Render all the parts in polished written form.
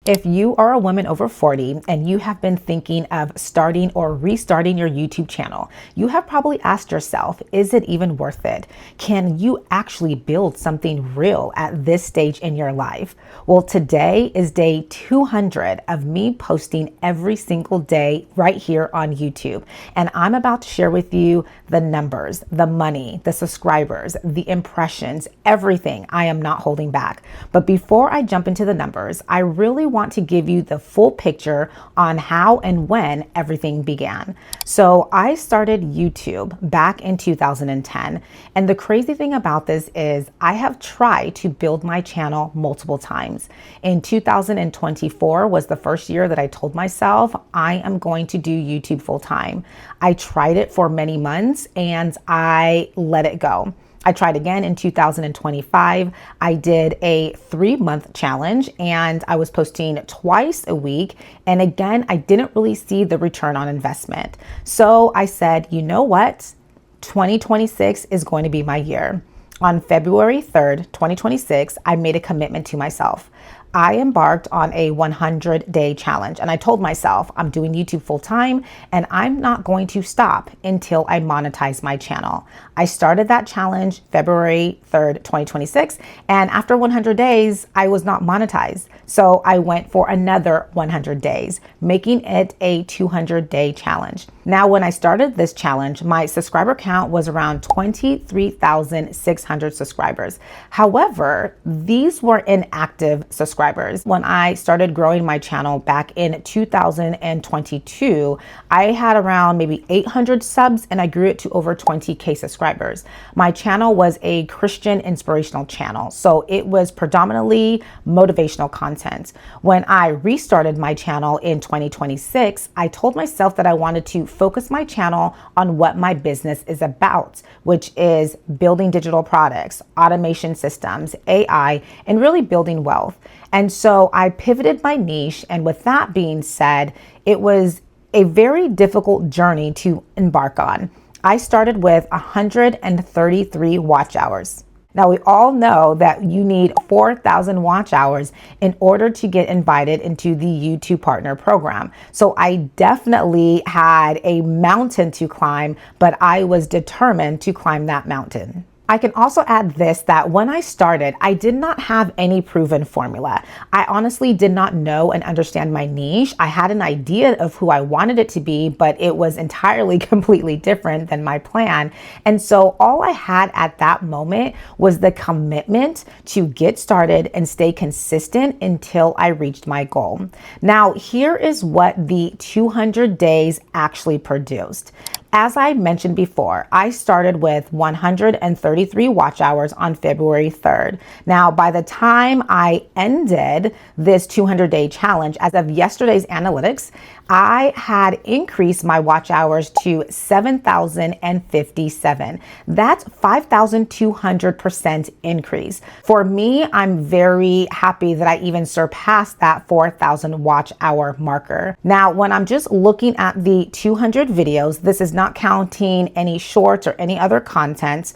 If you are a woman over 40 and you have been thinking of starting or restarting your YouTube channel, you have probably asked yourself, is it even worth it? Can you actually build something real at this stage in your life? Well, today is day 200 of me posting every single day right here on YouTube. And I'm about to share with you the numbers, the money, the subscribers, the impressions, everything. I am not holding back. But before I jump into the numbers, I really want to give you the full picture on how and when everything began. So I started YouTube back in 2010. And the crazy thing about this is I have tried to build my channel multiple times. In 2024 was the first year that I told myself I am going to do YouTube full time. I tried it for many months and I let it go. I tried again in 2025. I did a 3-month challenge and I was posting twice a week. And again, I didn't really see the return on investment. So I said, you know what? 2026 is going to be my year. On February 3rd, 2026, I made a commitment to myself. I embarked on a 100-day challenge and I told myself I'm doing YouTube full time and I'm not going to stop until I monetize my channel. I started that challenge February 3rd, 2026, and after 100 days, I was not monetized. So I went for another 100 days, making it a 200-day challenge. Now, when I started this challenge, my subscriber count was around 23,600 subscribers. However, these were inactive subscribers. When I started growing my channel back in 2022, I had around maybe 800 subs and I grew it to over 20K subscribers. My channel was a Christian inspirational channel, so it was predominantly motivational content. When I restarted my channel in 2026, I told myself that I wanted to focus my channel on what my business is about, which is building digital products, automation systems, AI, and really building wealth. And so I pivoted my niche. And with that being said, it was a very difficult journey to embark on. I started with 133 watch hours. Now, we all know that you need 4,000 watch hours in order to get invited into the YouTube Partner Program. So I definitely had a mountain to climb, but I was determined to climb that mountain. I can also add this, that when I started, I did not have any proven formula. I honestly did not know and understand my niche. I had an idea of who I wanted it to be, but it was entirely completely different than my plan. And so all I had at that moment was the commitment to get started and stay consistent until I reached my goal. Now, here is what the 200 days actually produced. As I mentioned before, I started with 133 watch hours on February 3rd. Now, by the time I ended this 200-day challenge, as of yesterday's analytics, I had increased my watch hours to 7,057. That's 5,200% increase. For me, I'm very happy that I even surpassed that 4,000 watch hour marker. Now, when I'm just looking at the 200 videos, this is not counting any shorts or any other content,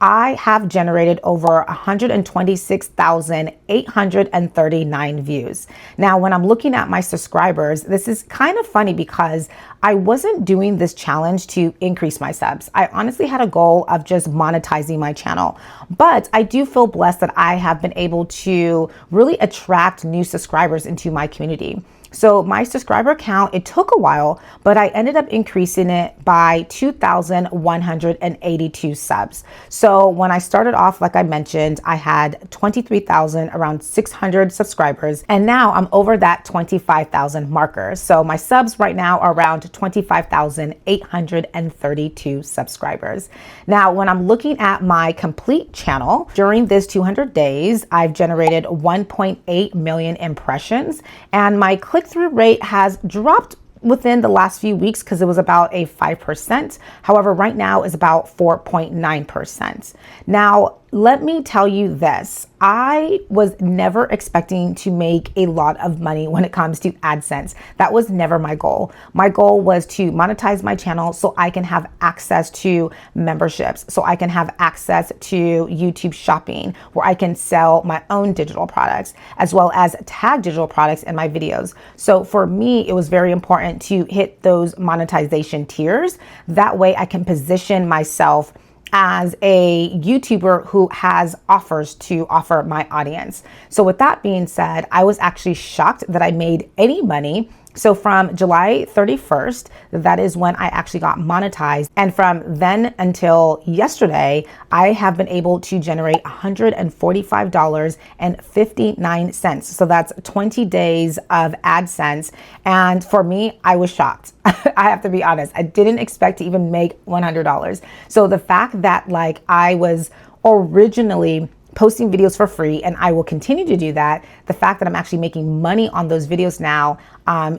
I have generated over 126,839 views. Now, when I'm looking at my subscribers, this is kind of funny because I wasn't doing this challenge to increase my subs. I honestly had a goal of just monetizing my channel, but I do feel blessed that I have been able to really attract new subscribers into my community. So my subscriber count, it took a while, but I ended up increasing it by 2,182 subs. So when I started off, like I mentioned, I had 23,000, around 600 subscribers, and now I'm over that 25,000 marker. So my subs right now are around 25,832 subscribers. Now, when I'm looking at my complete channel, during this 200 days, I've generated 1.8 million impressions, and my click-through rate has dropped within the last few weeks because it was about a 5%. However, right now is about 4.9%. Now, let me tell you this. I was never expecting to make a lot of money when it comes to AdSense. That was never my goal. My goal was to monetize my channel so I can have access to memberships, so I can have access to YouTube shopping, where I can sell my own digital products, as well as tag digital products in my videos. So for me, it was very important to hit those monetization tiers. That way I can position myself as a YouTuber who has offers to offer my audience. So with that being said, I was actually shocked that I made any money. So from July 31st, that is when I actually got monetized. And from then until yesterday, I have been able to generate $145.59. So that's 20 days of AdSense. And for me, I was shocked. I have to be honest. I didn't expect to even make $100. So the fact that like I was originally posting videos for free, and I will continue to do that. The fact that I'm actually making money on those videos now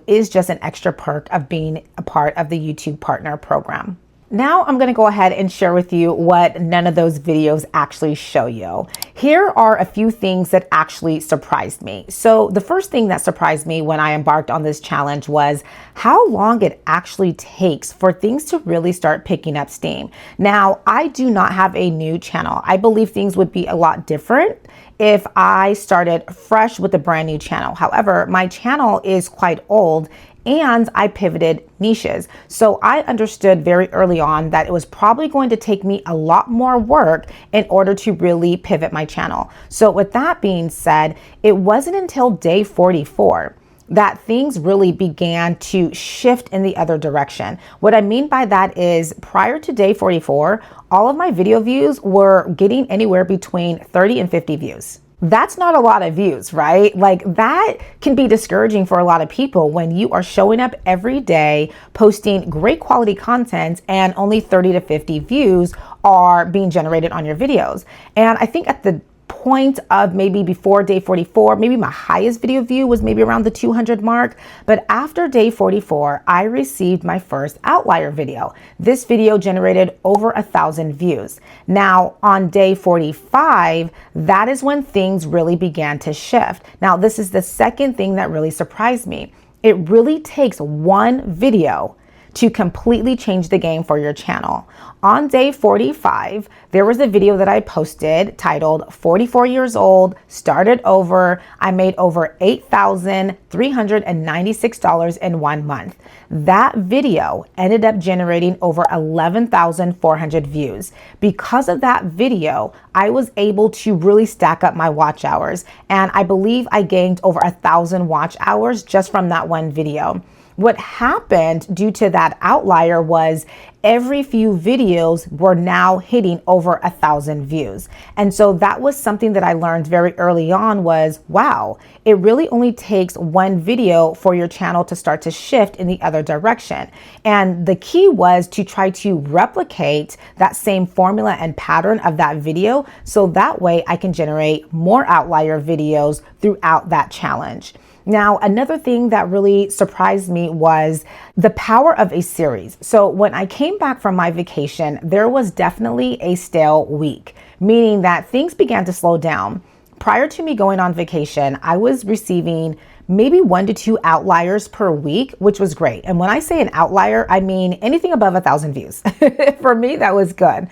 is just an extra perk of being a part of the YouTube Partner Program. Now I'm going to go ahead and share with you what none of those videos actually show you. Here are a few things that actually surprised me. So the first thing that surprised me when I embarked on this challenge was how long it actually takes for things to really start picking up steam. Now, I do not have a new channel. I believe things would be a lot different if I started fresh with a brand new channel. However, my channel is quite old and I pivoted niches. So I understood very early on that it was probably going to take me a lot more work in order to really pivot my channel. So with that being said, it wasn't until day 44 that things really began to shift in the other direction. What I mean by that is prior to day 44, all of my video views were getting anywhere between 30 and 50 views. That's not a lot of views, right? Like that can be discouraging for a lot of people when you are showing up every day, posting great quality content, and only 30 to 50 views are being generated on your videos. And I think at the point of maybe before day 44, maybe my highest video view was maybe around the 200 mark. But after day 44, I received my first outlier video. This video generated over 1,000 views. Now on day 45, that is when things really began to shift. Now this is the second thing that really surprised me. It really takes one video to completely change the game for your channel. On day 45, there was a video that I posted titled 44 years old, started over. I made over $8,396 in 1 month. That video ended up generating over 11,400 views. Because of that video, I was able to really stack up my watch hours. And I believe I gained over 1,000 watch hours just from that one video. What happened due to that outlier was every few videos were now hitting over 1,000 views. And so that was something that I learned very early on was, wow, it really only takes one video for your channel to start to shift in the other direction. And the key was to try to replicate that same formula and pattern of that video. So that way I can generate more outlier videos throughout that challenge. Now, another thing that really surprised me was the power of a series. So when I came back from my vacation, there was definitely a stale week, meaning that things began to slow down. Prior to me going on vacation, I was receiving maybe 1 to 2 outliers per week, which was great. And when I say an outlier, I mean anything above 1,000 views. For me, that was good.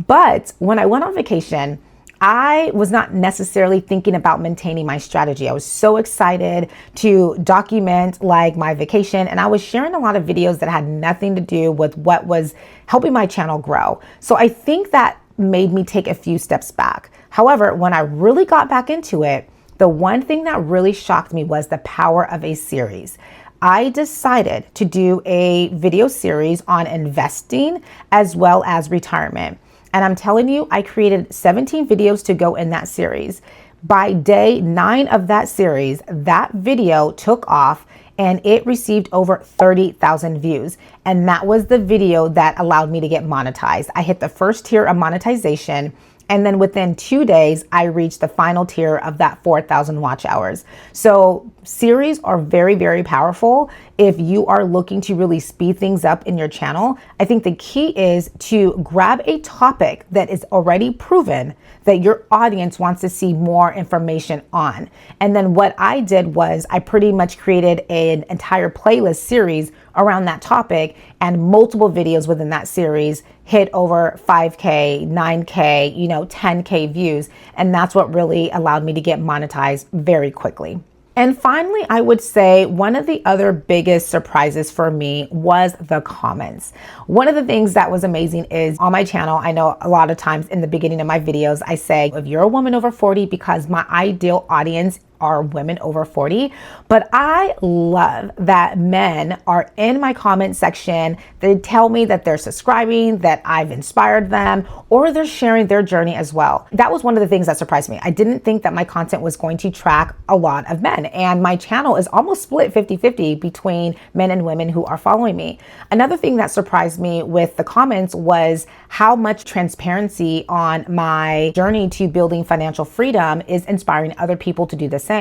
But when I went on vacation, I was not necessarily thinking about maintaining my strategy. I was so excited to document like my vacation, and I was sharing a lot of videos that had nothing to do with what was helping my channel grow. So I think that made me take a few steps back. However, when I really got back into it, the one thing that really shocked me was the power of a series. I decided to do a video series on investing as well as retirement. And I'm telling you, I created 17 videos to go in that series. By day 9 of that series, that video took off and it received over 30,000 views. And that was the video that allowed me to get monetized. I hit the first tier of monetization. And then within 2 days, I reached the final tier of that 4,000 watch hours. So series are very, very powerful. If you are looking to really speed things up in your channel, I think the key is to grab a topic that is already proven that your audience wants to see more information on. And then what I did was I pretty much created an entire playlist series around that topic, and multiple videos within that series hit over 5K, 9K, 10K views. And that's what really allowed me to get monetized very quickly. And finally, I would say one of the other biggest surprises for me was the comments. One of the things that was amazing is on my channel, I know a lot of times in the beginning of my videos, I say, if you're a woman over 40, because my ideal audience are women over 40, but I love that men are in my comment section. They tell me that they're subscribing, that I've inspired them, or they're sharing their journey as well. That was one of the things that surprised me. I didn't think that my content was going to track a lot of men, and my channel is almost split 50-50 between men and women who are following me. Another thing that surprised me with the comments was how much transparency on my journey to building financial freedom is inspiring other people to do the same,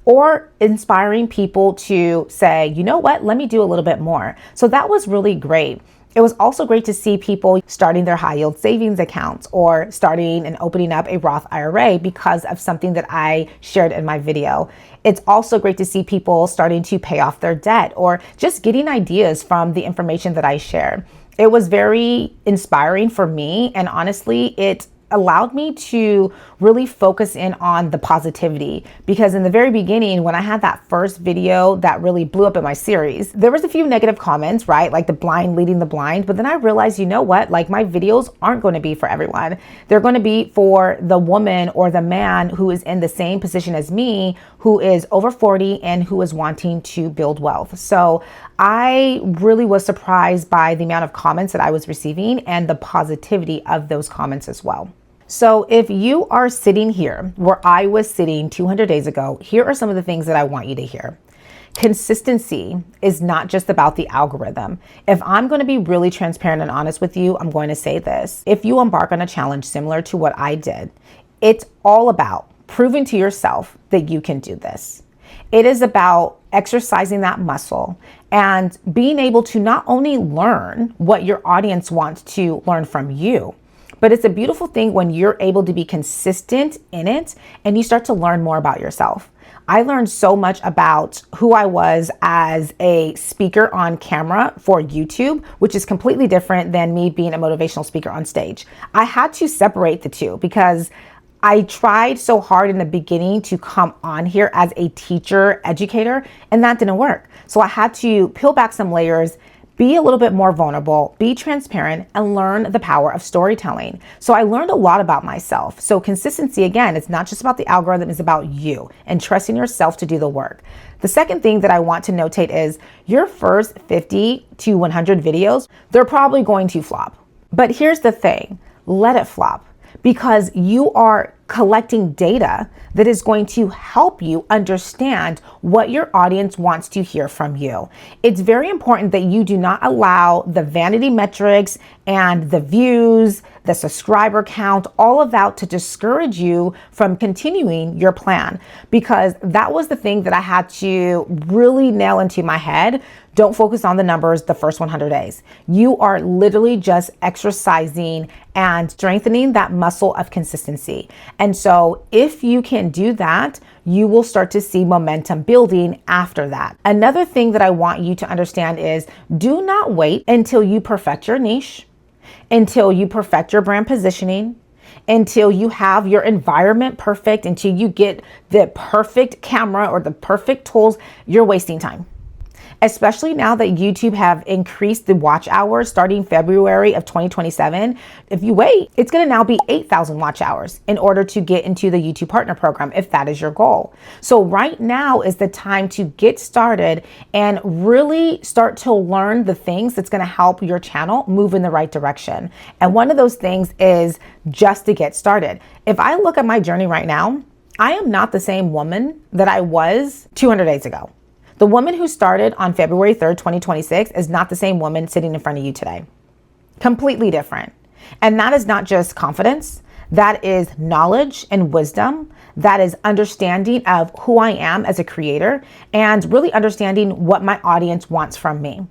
or inspiring people to say, you know what, let me do a little bit more. So that was really great. It was also great to see people starting their high yield savings accounts or starting and opening up a Roth IRA because of something that I shared in my video. It's also great to see people starting to pay off their debt or just getting ideas from the information that I share. It was very inspiring for me, and honestly, it allowed me to really focus in on the positivity, because in the very beginning, when I had that first video that really blew up in my series, there was a few negative comments, right? Like the blind leading the blind. But then I realized, you know what? Like, my videos aren't going to be for everyone. They're going to be for the woman or the man who is in the same position as me, who is over 40 and who is wanting to build wealth. So I really was surprised by the amount of comments that I was receiving and the positivity of those comments as well. So if you are sitting here where I was sitting 200 days ago, here are some of the things that I want you to hear. Consistency is not just about the algorithm. If I'm going to be really transparent and honest with you, I'm going to say this. If you embark on a challenge similar to what I did, it's all about proving to yourself that you can do this. It is about exercising that muscle and being able to not only learn what your audience wants to learn from you, but it's a beautiful thing when you're able to be consistent in it and you start to learn more about yourself. I learned so much about who I was as a speaker on camera for YouTube, which is completely different than me being a motivational speaker on stage. I had to separate the two because I tried so hard in the beginning to come on here as a teacher, educator, and that didn't work. So I had to peel back some layers, be a little bit more vulnerable, be transparent, and learn the power of storytelling. So I learned a lot about myself. So consistency, again, it's not just about the algorithm, it's about you and trusting yourself to do the work. The second thing that I want to notate is your first 50 to 100 videos, they're probably going to flop. But here's the thing, let it flop, because you are collecting data that is going to help you understand what your audience wants to hear from you. It's very important that you do not allow the vanity metrics and the views, the subscriber count, all of that to discourage you from continuing your plan, because that was the thing that I had to really nail into my head. Don't focus on the numbers the first 100 days. You are literally just exercising and strengthening that muscle of consistency. And so if you can do that, you will start to see momentum building after that. Another thing that I want you to understand is do not wait until you perfect your niche, until you perfect your brand positioning, until you have your environment perfect, until you get the perfect camera or the perfect tools. You're wasting time. Especially now that YouTube have increased the watch hours starting February of 2027. If you wait, it's going to now be 8,000 watch hours in order to get into the YouTube Partner Program, if that is your goal. So right now is the time to get started and really start to learn the things that's going to help your channel move in the right direction. And one of those things is just to get started. If I look at my journey right now, I am not the same woman that I was 200 days ago. The woman who started on February 3rd, 2026 is not the same woman sitting in front of you today. Completely different. And that is not just confidence. That is knowledge and wisdom. That is understanding of who I am as a creator and really understanding what my audience wants from me.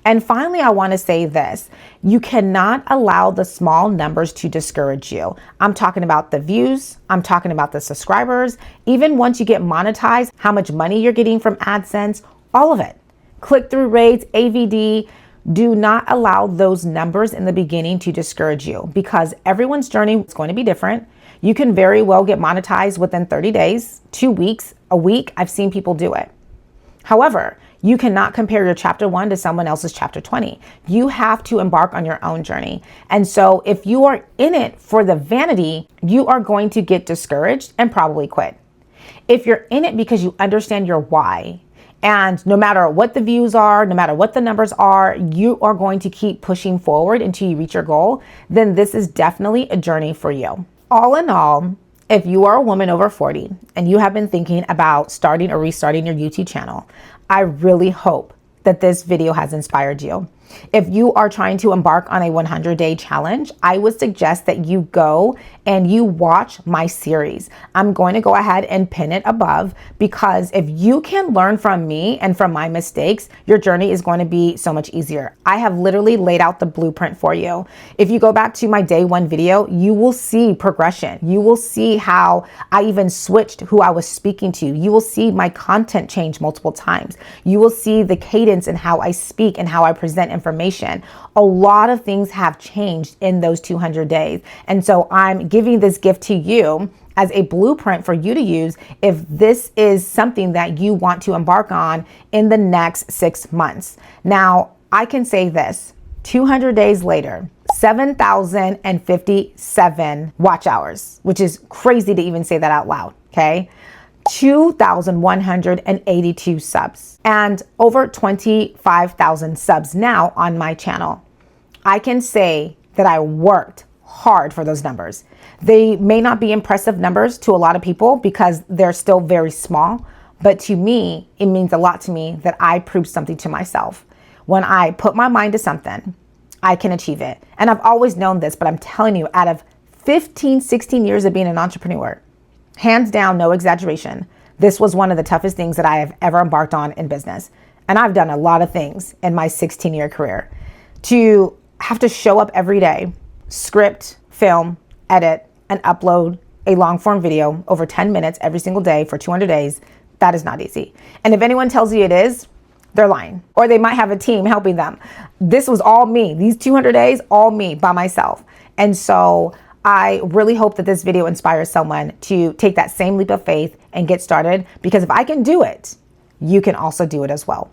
And finally, I want to say this. You cannot allow the small numbers to discourage you. I'm talking about the views. I'm talking about the subscribers. Even once you get monetized, how much money you're getting from AdSense, all of it. Click-through rates, AVD. Do not allow those numbers in the beginning to discourage you because everyone's journey is going to be different. You can very well get monetized within 30 days, 2 weeks, a week. I've seen people do it. However, you cannot compare your chapter 1 to someone else's chapter 20. You have to embark on your own journey. And so if you are in it for the vanity, you are going to get discouraged and probably quit. If you're in it because you understand your why, and no matter what the views are, no matter what the numbers are, you are going to keep pushing forward until you reach your goal, then this is definitely a journey for you. All in all, if you are a woman over 40 and you have been thinking about starting or restarting your YouTube channel, I really hope that this video has inspired you. If you are trying to embark on a 100-day challenge, I would suggest that you go and you watch my series. I'm going to go ahead and pin it above because if you can learn from me and from my mistakes, your journey is going to be so much easier. I have literally laid out the blueprint for you. If you go back to my day 1 video, you will see progression. You will see how I even switched who I was speaking to. You will see my content change multiple times. You will see the cadence and how I speak and how I present information. A lot of things have changed in those 200 days. And so I'm giving this gift to you as a blueprint for you to use if this is something that you want to embark on in the next 6 months. Now, I can say this, 200 days later, 7,057 watch hours, which is crazy to even say that out loud, okay? 2,182 subs and over 25,000 subs now on my channel. I can say that I worked hard for those numbers. They may not be impressive numbers to a lot of people because they're still very small, but to me, it means a lot to me that I proved something to myself. When I put my mind to something, I can achieve it. And I've always known this, but I'm telling you, out of 15, 16 years of being an entrepreneur, hands down, no exaggeration, this was one of the toughest things that I have ever embarked on in business. And I've done a lot of things in my 16-year career. To have to show up every day, script, film, edit, and upload a long form video over 10 minutes every single day for 200 days, that is not easy. And if anyone tells you it is, they're lying, or they might have a team helping them. This was all me. These 200 days, all me by myself. And so I really hope that this video inspires someone to take that same leap of faith and get started, because if I can do it, you can also do it as well.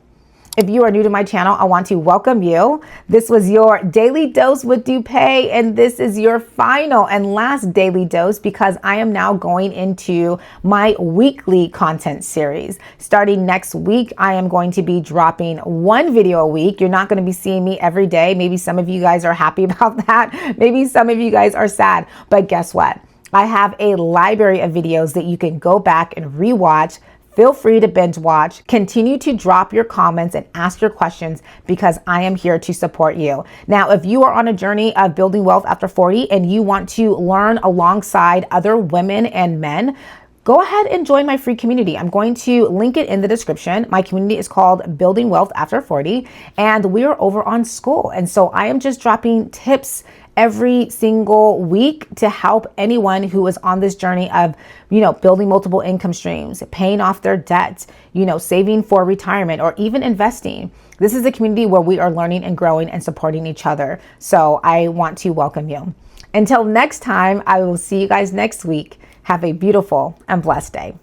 If you are new to my channel, I want to welcome you. This was your Daily Dose with Dupay, and this is your final and last daily dose because I am now going into my weekly content series. Starting next week, I am going to be dropping 1 video a week. You're not going to be seeing me every day. Maybe some of you guys are happy about that. Maybe some of you guys are sad, but guess what? I have a library of videos that you can go back and rewatch. Feel free to binge watch. Continue to drop your comments and ask your questions because I am here to support you. Now, if you are on a journey of building wealth after 40 and you want to learn alongside other women and men, go ahead and join my free community. I'm going to link it in the description. My community is called Building Wealth After 40, and we are over on School. And so I am just dropping tips every single week to help anyone who is on this journey of, building multiple income streams, paying off their debts, saving for retirement, or even investing. This is a community where we are learning and growing and supporting each other. So I want to welcome you. Until next time, I will see you guys next week. Have a beautiful and blessed day.